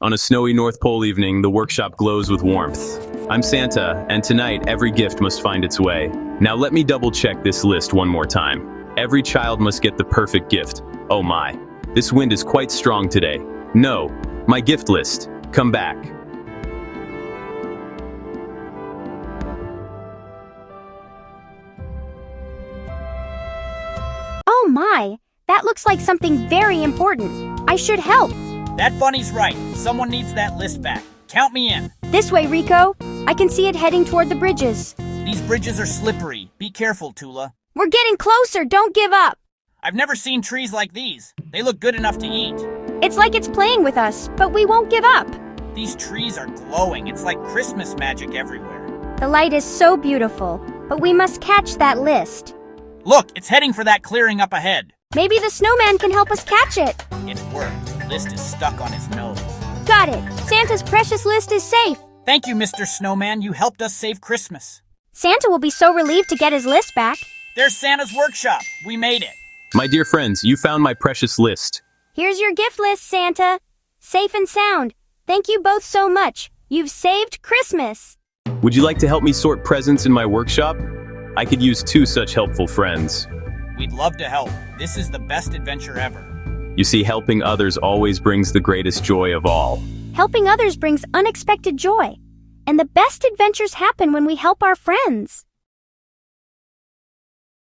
On a snowy North Pole evening, the workshop glows with warmth. I'm Santa, and tonight every gift must find its way. Now let me double check this list one more time. Every child must get the perfect gift. Oh my, this wind is quite strong today. No, my gift list, come back. Oh my, that looks like something very important. I should help. That bunny's right. Someone needs that list back. Count me in. This way, Rico. I can see it heading toward the bridges. These bridges are slippery. Be careful, Tula. We're getting closer, don't give up. I've never seen trees like these. They look good enough to eat. It's like it's playing with us, but we won't give up. These trees are glowing. It's like Christmas magic everywhere. The light is so beautiful, but we must catch that list. Look, it's heading for that clearing up ahead. Maybe the snowman can help us catch it. It worked. The list is stuck on his nose. Got it. Santa's precious list is safe. Thank you, Mr. Snowman. You helped us save Christmas. Santa will be so relieved to get his list back. There's Santa's workshop. We made it. My dear friends, you found my precious list. Here's your gift list, Santa. Safe and sound. Thank you both so much. You've saved Christmas. Would you like to help me sort presents in my workshop? I could use 2 such helpful friends. We'd love to help. This is the best adventure ever. You see, helping others always brings the greatest joy of all. Helping others brings unexpected joy. And the best adventures happen when we help our friends.